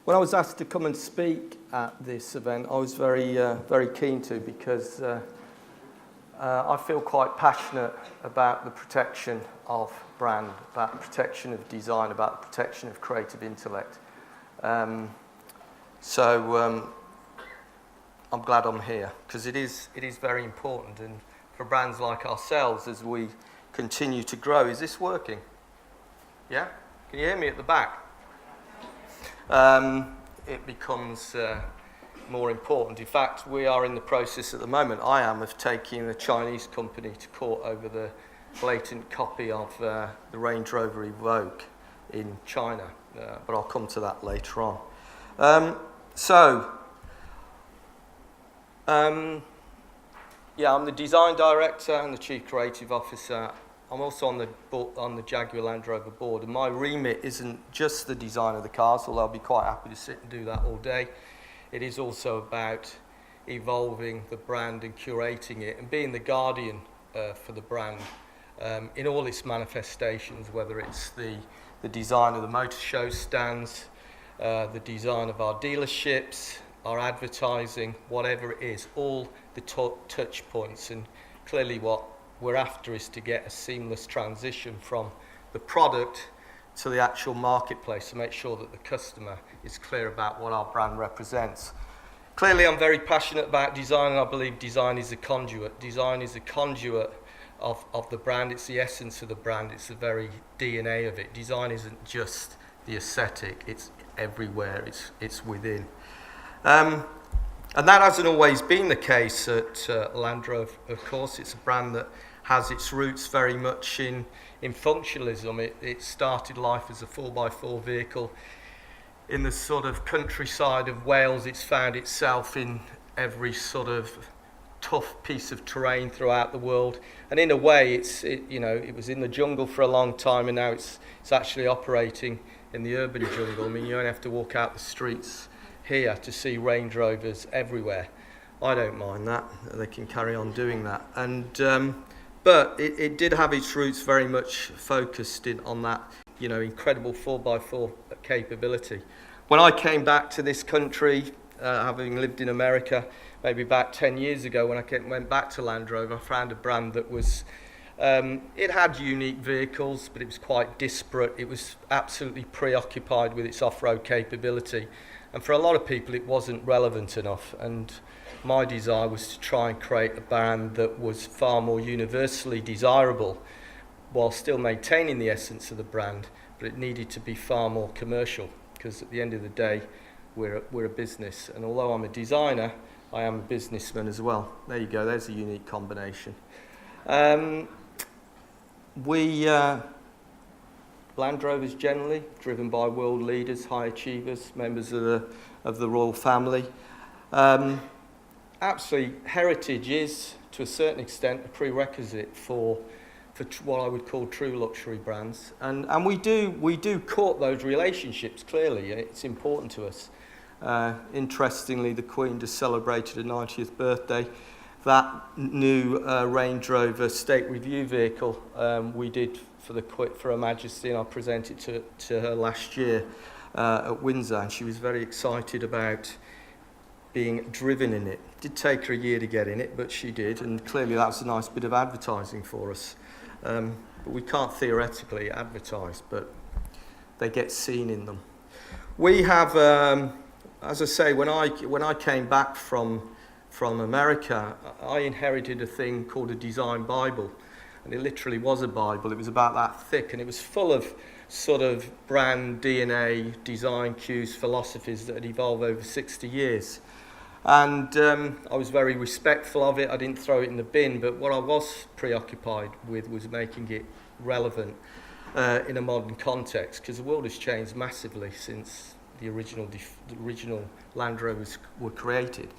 When I was asked to come and speak at this event, I was very keen to, because I feel quite passionate about the protection of brand, about the protection of design, about the protection of creative intellect. So I'm glad I'm here, because it is very important, and for brands like ourselves, as we continue to grow. Is this working? Yeah? Can you hear me at the back? It becomes more important. In fact, we are in the process at the moment, I am, of taking a Chinese company to court over the blatant copy of the Range Rover Evoque in China, but I'll come to that later on. Yeah, I'm the design director and the chief creative officer. I'm also on the Jaguar Land Rover board, and my remit isn't just the design of the cars, although I'll be quite happy to sit and do that all day. It is also about evolving the brand and curating it and being the guardian for the brand in all its manifestations, whether it's the design of the motor show stands, the design of our dealerships, our advertising, whatever it is, all the touch points. And clearly what we're after is to get a seamless transition from the product to the actual marketplace, to make sure that the customer is clear about what our brand represents. Clearly I'm very passionate about design, and I believe design is a conduit. Design is a conduit of the brand. It's the essence of the brand. It's the very DNA of it. Design isn't just the aesthetic, it's everywhere, it's within. And that hasn't always been the case at Land Rover, of course. It's a brand that has its roots very much in functionalism. It started life as a 4x4 vehicle in the sort of countryside of Wales. It's found itself in every sort of tough piece of terrain throughout the world. And in a way, it was in the jungle for a long time, and now it's actually operating in the urban jungle. I mean, you only have to walk out the streets here to see Range Rovers everywhere. I don't mind that. They can carry on doing that. And but it did have its roots very much focused on that, incredible 4x4 capability. When I came back to this country, having lived in America maybe about 10 years ago, when I went back to Land Rover, I found a brand that was, it had unique vehicles, but it was quite disparate. It was absolutely preoccupied with its off-road capability. And for a lot of people, it wasn't relevant enough. And my desire was to try and create a brand that was far more universally desirable, while still maintaining the essence of the brand, but it needed to be far more commercial, because at the end of the day, we're a business. And although I'm a designer, I am a businessman as well. There you go, there's a unique combination. Land Rovers generally, driven by world leaders, high achievers, members of the royal family. Absolutely, heritage is, to a certain extent, a prerequisite for what I would call true luxury brands. And we do court those relationships, clearly. It's important to us. Interestingly, the Queen just celebrated her 90th birthday. That new Range Rover State Review vehicle we did for Her Majesty, and I presented to her last year at Windsor, and she was very excited about being driven in it. It did take her a year to get in it, but she did, and clearly that was a nice bit of advertising for us. But we can't theoretically advertise, but they get seen in them. We have, as I say, when I came back from America, I inherited a thing called a design Bible. And it literally was a Bible. It was about that thick, and it was full of sort of brand DNA, design cues, philosophies that had evolved over 60 years. And I was very respectful of it. I didn't throw it in the bin, but what I was preoccupied with was making it relevant in a modern context, because the world has changed massively since the original Land Rovers were created.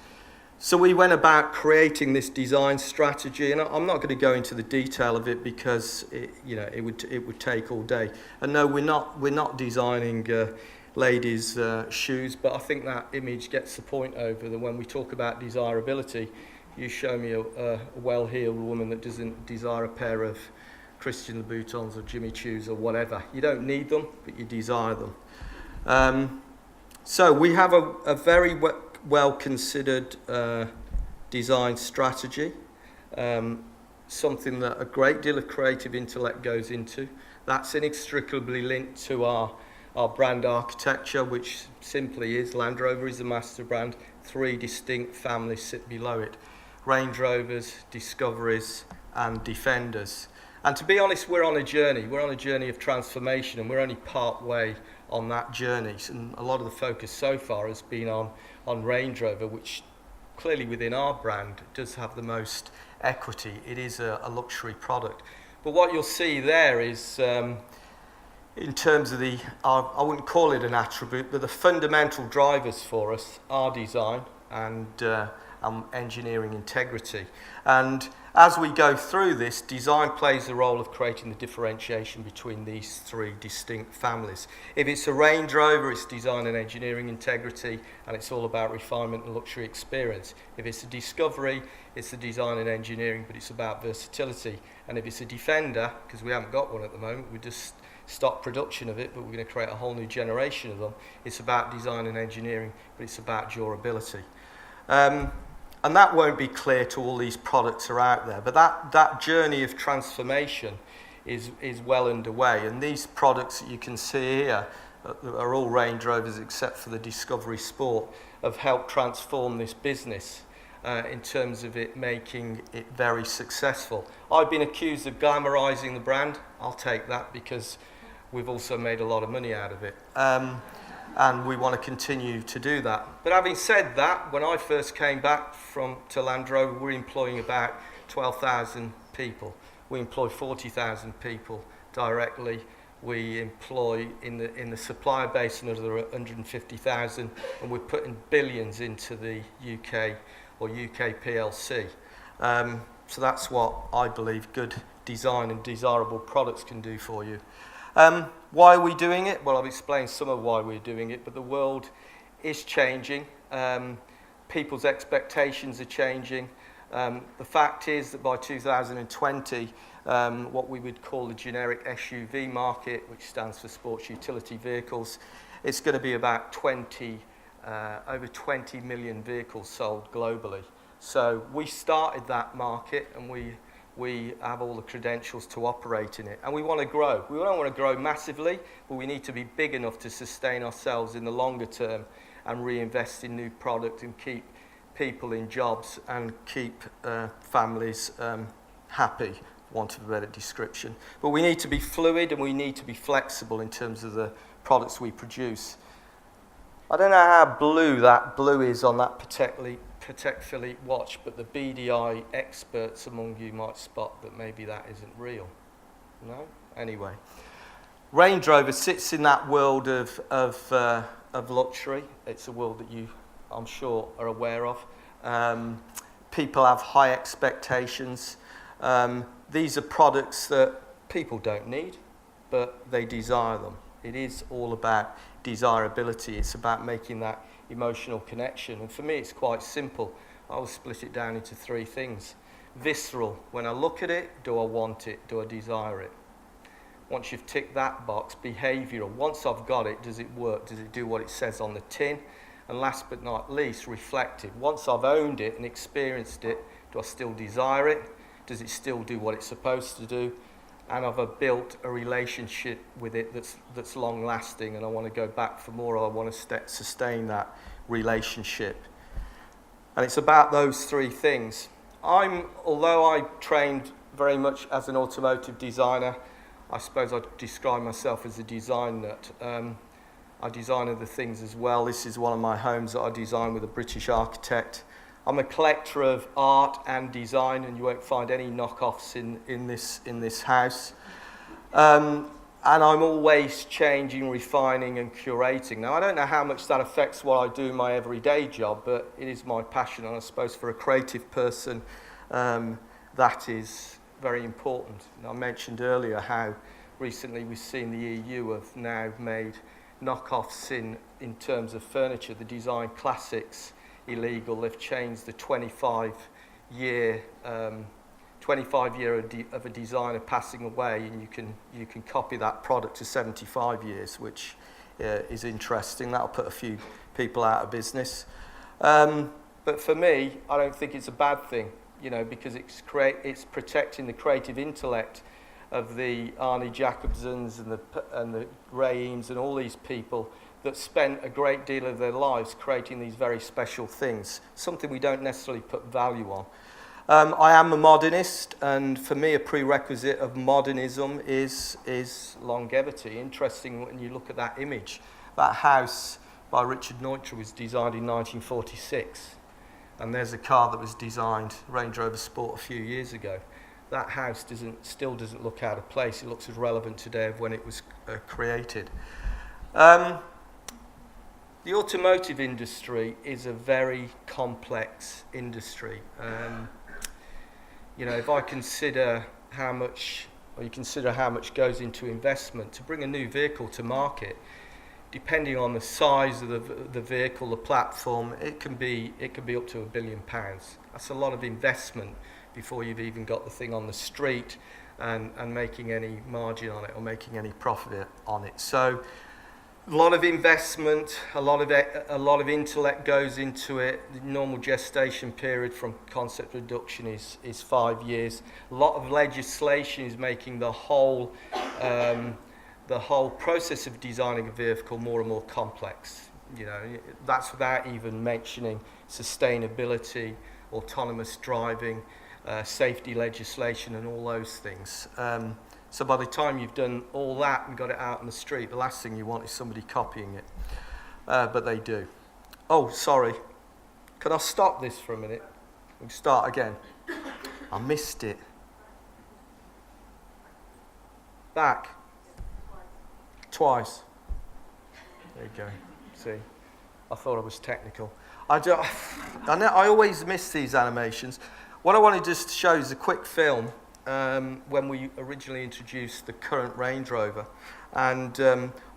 So we went about creating this design strategy, and I'm not going to go into the detail of it, because it would take all day. And no, we're not designing ladies' shoes, but I think that image gets the point over, that when we talk about desirability, you show me a well-heeled woman that doesn't desire a pair of Christian Louboutins or Jimmy Choos or whatever. You don't need them, but you desire them. So we have a very well considered design strategy, something that a great deal of creative intellect goes into. That's inextricably linked to our brand architecture, which simply is Land Rover is the master brand. 3 distinct families sit below it: Range Rovers, Discoveries, and Defenders. And to be honest, we're on a journey. We're on a journey of transformation, and we're only part way on that journey. And a lot of the focus so far has been on Range Rover, which clearly within our brand does have the most equity. It is a luxury product. But what you'll see there is, in terms of I wouldn't call it an attribute, but the fundamental drivers for us are design and engineering integrity. And as we go through this, design plays the role of creating the differentiation between these 3 distinct families. If it's a Range Rover, it's design and engineering integrity, and it's all about refinement and luxury experience. If it's a Discovery, it's the design and engineering, but it's about versatility. And if it's a Defender, because we haven't got one at the moment, we just stopped production of it, but we're going to create a whole new generation of them. It's about design and engineering, but it's about durability. And that won't be clear to all these products are out there, but that journey of transformation is well underway. And these products that you can see here are all Range Rovers except for the Discovery Sport, have helped transform this business in terms of it making it very successful. I've been accused of glamorising the brand. I'll take that because we've also made a lot of money out of it. And we want to continue to do that. But having said that, when I first came back to Land Rover, we're employing about 12,000 people. We employ 40,000 people directly. We employ in the supplier base another 150,000, and we're putting billions into the UK or UK PLC. So that's what I believe good design and desirable products can do for you. Why are we doing it? Well, I've explained some of why we're doing it, but the world is changing. People's expectations are changing. The fact is that by 2020, what we would call the generic SUV market, which stands for Sports Utility Vehicles, it's going to be about over 20 million vehicles sold globally. So we started that market, and we have all the credentials to operate in it, and we want to grow. We don't want to grow massively, but we need to be big enough to sustain ourselves in the longer term and reinvest in new product and keep people in jobs and keep families happy, for want of a better description. But we need to be fluid and we need to be flexible in terms of the products we produce. I don't know how blue that blue is on that Patek Philippe watch, but the BDI experts among you might spot that maybe that isn't real. No? Anyway. Range Rover sits in that world of luxury. It's a world that you, I'm sure, are aware of. People have high expectations. These are products that people don't need, but they desire them. It is all about desirability. It's about making that emotional connection. And for me, it's quite simple. I will split it down into 3 things. Visceral. When I look at it, do I want it? Do I desire it? Once you've ticked that box, behavioural. Once I've got it, does it work? Does it do what it says on the tin? And last but not least, reflective. Once I've owned it and experienced it, do I still desire it? Does it still do what it's supposed to do? And have I built a relationship with it that's long lasting, and I want to go back for more, or I want to sustain that relationship. And it's about those 3 things. Although I trained very much as an automotive designer, I suppose I'd describe myself as a design nut. I design other things as well. This is one of my homes that I designed with a British architect. I'm a collector of art and design, and you won't find any knockoffs in this house. And I'm always changing, refining, and curating. Now, I don't know how much that affects what I do in my everyday job, but it is my passion, and I suppose for a creative person, that is very important. And I mentioned earlier how recently we've seen the EU have now made knockoffs in terms of furniture, the design classics, illegal. They've changed the 25 year of a designer passing away, and you can copy that product to 75 years, which is interesting. That'll put a few people out of business. But for me, I don't think it's a bad thing, because it's protecting the creative intellect of the Arnie Jacobsons and the Ray Eames and all these people that spent a great deal of their lives creating these very special things, something we don't necessarily put value on. I am a modernist, and for me a prerequisite of modernism is longevity. Interesting when you look at that image. That house by Richard Neutra was designed in 1946, and there's a car that was designed, Range Rover Sport, a few years ago. That house still doesn't look out of place. It looks as relevant today as when it was created. The automotive industry is a very complex industry. If I consider how much, or you consider how much goes into investment to bring a new vehicle to market, depending on the size of the vehicle, the platform, it can be up to £1 billion. That's a lot of investment before you've even got the thing on the street and making any margin on it or making any profit on it. So a lot of investment, a lot of intellect goes into it. The normal gestation period from concept reduction is 5 years. A lot of legislation is making the whole process of designing a vehicle more and more complex. That's without even mentioning sustainability, autonomous driving, safety legislation, and all those things. So by the time you've done all that and got it out on the street, the last thing you want is somebody copying it. But they do. Oh, sorry. Can I stop this for a minute? We can start again. I missed it. Back. Twice. There you go. See? I thought I was technical. I always miss these animations. What I want to just show is a quick film when we originally introduced the current Range Rover. And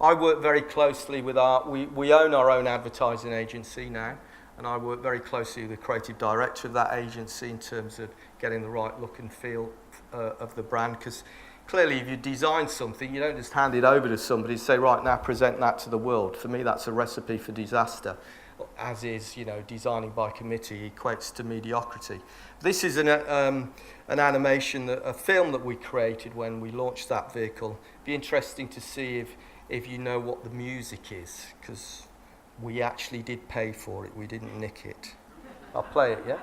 I work very closely with we own our own advertising agency now, and I work very closely with the creative director of that agency in terms of getting the right look and feel of the brand, because clearly if you design something, you don't just hand it over to somebody and say, right, now present that to the world. For me, that's a recipe for disaster, as is, designing by committee equates to mediocrity. This is an animation, a film that we created when we launched that vehicle. Be interesting to see if you know what the music is, because we actually did pay for it. We didn't nick it. I'll play it, yeah?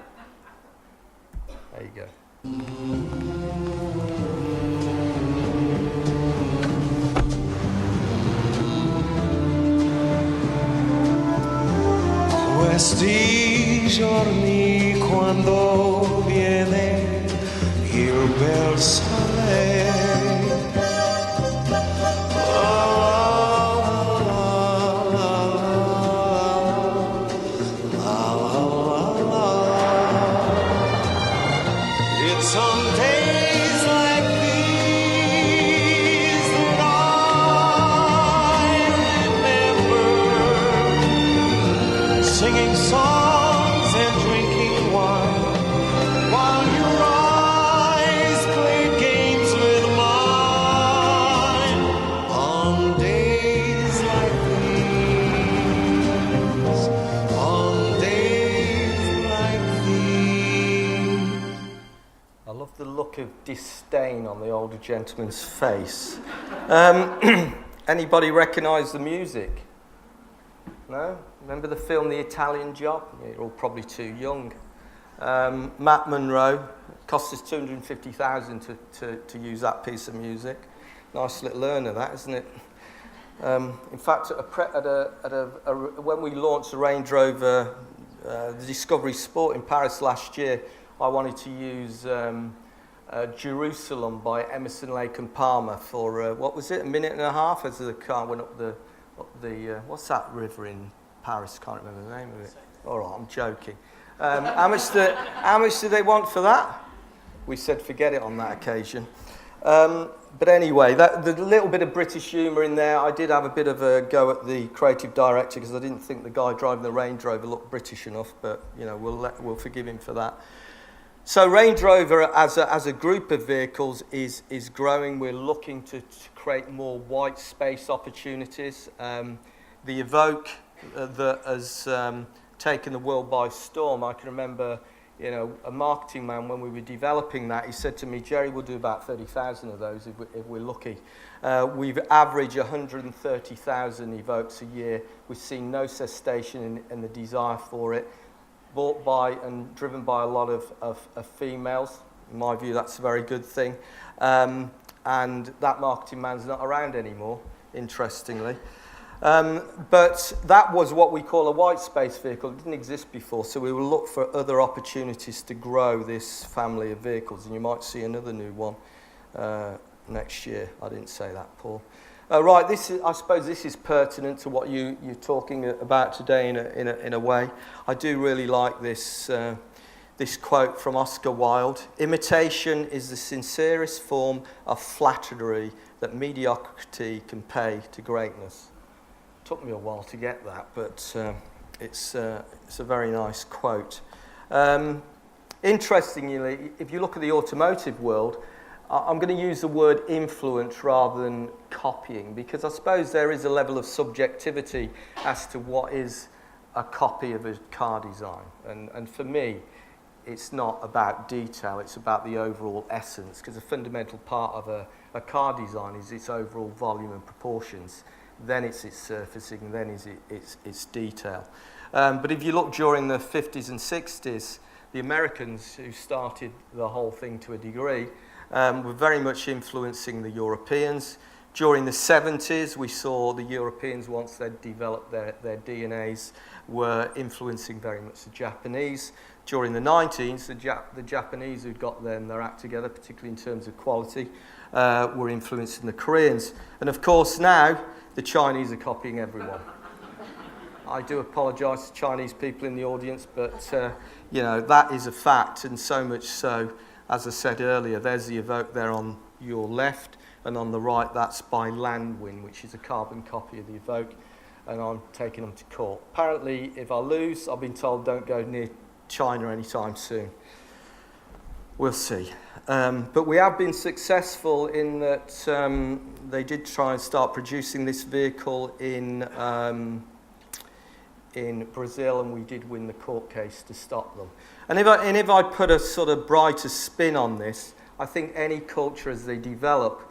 There you go. Questi giorni quando viene il bel sole, it's on days like these that I remember singing songs and drinking wine while your eyes played games with mine. On days like these, on days like these. I love the look of disdain on the older gentleman's face. Anybody recognise the music? No? Remember the film The Italian Job? You're all probably too young. Matt Monro, cost us $250,000 to use that piece of music. Nice little earner, that, isn't it? In fact, when we launched the Range Rover, the Discovery Sport in Paris last year, I wanted to use Jerusalem by Emerson, Lake and Palmer for, what was it, a minute and a half as the car went up the what's that river in Paris? Can't remember the name of it. All right, I'm joking. How much do they want for that? We said forget it on that occasion. But anyway, the little bit of British humour in there. I did have a bit of a go at the creative director because I didn't think the guy driving the Range Rover looked British enough. But we'll forgive him for that. So Range Rover as a group of vehicles is growing. We're looking to create more white space opportunities. The Evoque that has taken the world by storm. I can remember, a marketing man when we were developing that, he said to me, Gerry, we'll do about 30,000 of those if we're lucky. We've averaged 130,000 Evoques a year. We've seen no cessation in the desire for it. Bought by and driven by a lot of females. In my view, that's a very good thing. And that marketing man's not around anymore, interestingly. But that was what we call a white space vehicle. It didn't exist before, so we will look for other opportunities to grow this family of vehicles, and you might see another new one next year. I didn't say that, Paul. Right, I suppose this is pertinent to what you're talking about today in a way. I do really like this quote from Oscar Wilde. Imitation is the sincerest form of flattery that mediocrity can pay to greatness. Took me a while to get that, but it's a very nice quote. Interestingly, if you look at the automotive world, I'm going to use the word influence rather than copying, because I suppose there is a level of subjectivity as to what is a copy of a car design. And for me, it's not about detail, it's about the overall essence, because a fundamental part of a car design is its overall volume and proportions. Then it's its surfacing, then it's its detail. But if you look during the 50s and 60s, the Americans who started the whole thing to a degree were very much influencing the Europeans. During the 70s, we saw the Europeans, once they'd developed their DNAs, were influencing very much the Japanese. During the 90s, the Japanese who'd got their act together, particularly in terms of quality, were influencing the Koreans. And of course now, the Chinese are copying everyone. I do apologise to Chinese people in the audience, but that is a fact, and so much so, as I said earlier, there's the Evoque there on your left, and on the right, that's by Landwin, which is a carbon copy of the Evoque, and I'm taking them to court. Apparently, if I lose, I've been told don't go near China anytime soon. We'll see. But we have been successful in that they did try and start producing this vehicle in Brazil, and we did win the court case to stop them. And if I put a sort of brighter spin on this, I think any culture as they develop,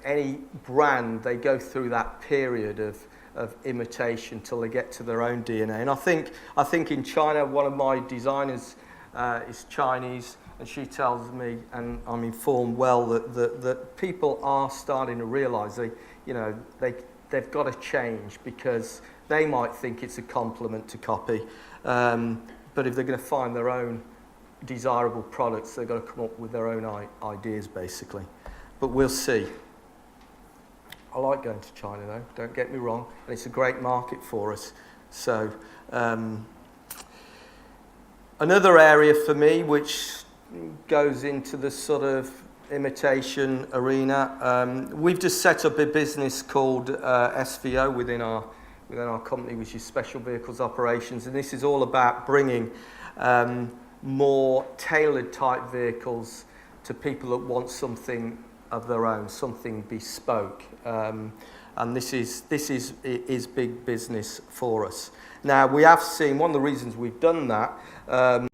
any brand, they go through that period of imitation till they get to their own DNA. And I think in China, one of my designers is Chinese, and she tells me, and I'm informed well, that people are starting to realise they've got to change, because they might think it's a compliment to copy, but if they're going to find their own desirable products, they've got to come up with their own ideas, basically. But we'll see. I like going to China, though, don't get me wrong, and it's a great market for us. So another area for me, which goes into the sort of imitation arena, we've just set up a business called SVO within our company, which is Special Vehicles Operations, and this is all about bringing more tailored type vehicles to people that want something of their own, something bespoke, and this is big business for us. Now, we have seen, one of the reasons we've done that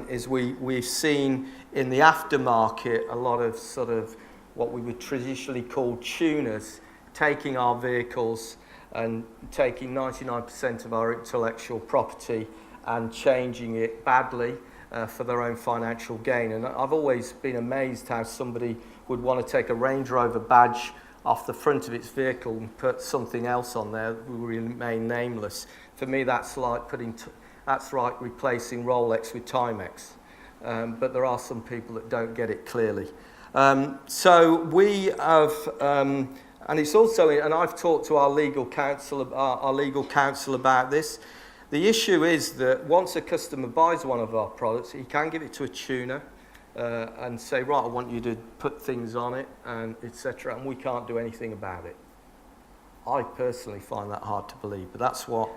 is we've seen in the aftermarket a lot of sort of what we would traditionally call tuners taking our vehicles and taking 99% of our intellectual property and changing it badly for their own financial gain. And I've always been amazed how somebody would want to take a Range Rover badge off the front of its vehicle and put something else on there that will remain nameless. For me, that's like replacing Rolex with Timex. But there are some people that don't get it clearly. So we have, and it's also, and I've talked to our legal counsel about this. The issue is that once a customer buys one of our products, he can give it to a tuner and say, right, I want you to put things on it, and etc. And we can't do anything about it. I personally find that hard to believe, but that's what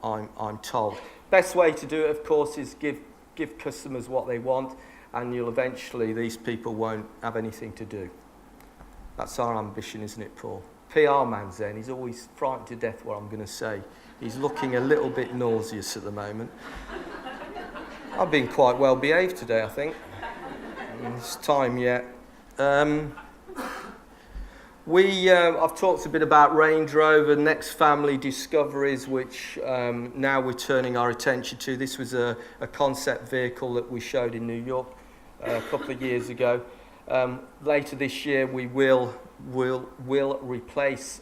I'm told. Best way to do it, of course, is give give customers what they want, and these people won't have anything to do. That's our ambition, isn't it, Paul? PR man Zen, he's always frightened to death what I'm going to say. He's looking a little bit nauseous at the moment. I've been quite well behaved today, I think. It's time yet. I've talked a bit about Range Rover, next family discoveries, which now we're turning our attention to. This was a concept vehicle that we showed in New York a couple of years ago. Later this year, we will replace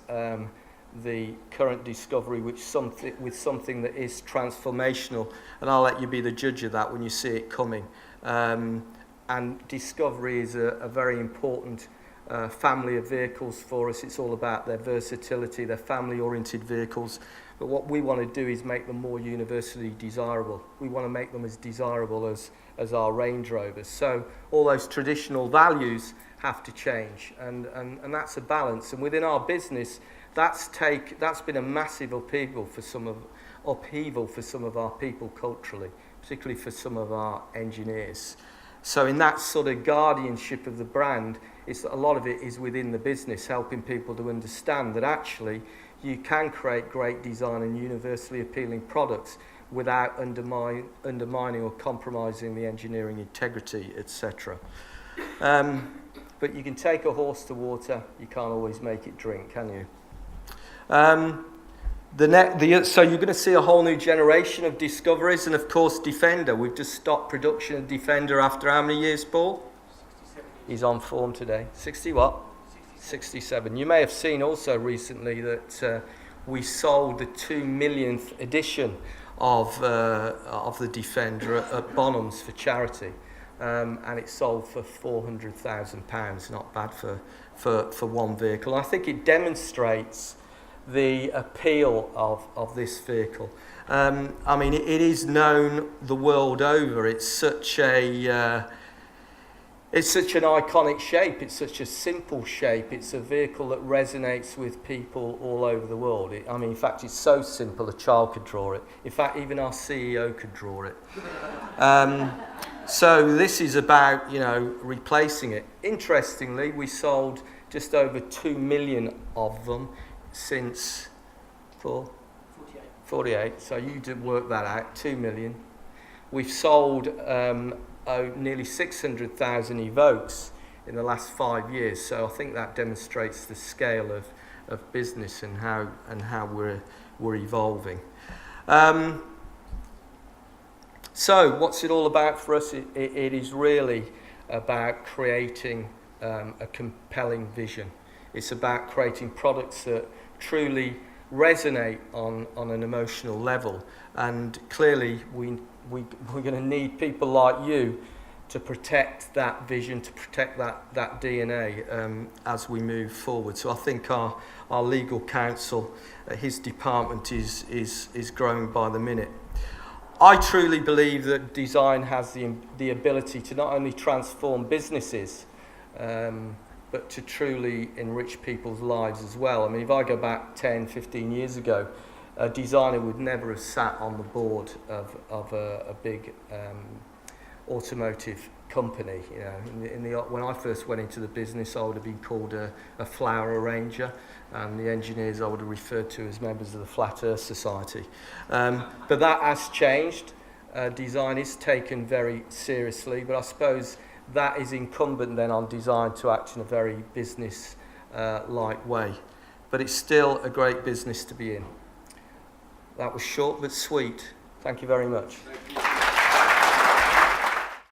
the current Discovery with something that is transformational, and I'll let you be the judge of that when you see it coming. And Discovery is a very important family of vehicles for us. It's all about their versatility, they're family-oriented vehicles, but what we want to do is make them more universally desirable. We want to make them as desirable as our Range Rovers. So all those traditional values have to change, and that's a balance. And within our business, that's been a massive upheaval for some of our people culturally, particularly for some of our engineers. So in that sort of guardianship of the brand, a lot of it is within the business, helping people to understand that actually you can create great design and universally appealing products without undermining or compromising the engineering integrity, etc. But you can take a horse to water, you can't always make it drink, can you? So you're going to see a whole new generation of Discoveries, and of course Defender. We've just stopped production of Defender after how many years, Paul? 67. He's on form today. 60 what? 67. You may have seen also recently that we sold the 2 millionth edition of the Defender at Bonhams for charity, and it sold for £400,000. Not bad for one vehicle. And I think it demonstrates the appeal of this vehicle. I mean, it is known the world over. It's such an iconic shape. It's such a simple shape. It's a vehicle that resonates with people all over the world. In fact, it's so simple a child could draw it. In fact, even our CEO could draw it. So this is about, replacing it. Interestingly, we sold just over 2 million of them since 48. So you did work that out, 2 million. We've sold nearly 600,000 Evokes in the last 5 years. So I think that demonstrates the scale of business and how we're evolving. So what's it all about for us? It is really about creating a compelling vision. It's about creating products that truly resonate on an emotional level, and clearly we're going to need people like you to protect that vision, to protect that DNA as we move forward. So I think our legal counsel, his department is growing by the minute. I truly believe that design has the ability to not only transform businesses, but to truly enrich people's lives as well. I mean, if I go back 10, 15 years ago, a designer would never have sat on the board of a big automotive company. When I first went into the business, I would have been called a flower arranger, and the engineers I would have referred to as members of the Flat Earth Society. But that has changed. Design is taken very seriously, but I suppose that is incumbent then on design to act in a very business-like way. But it's still a great business to be in. That was short but sweet. Thank you very much.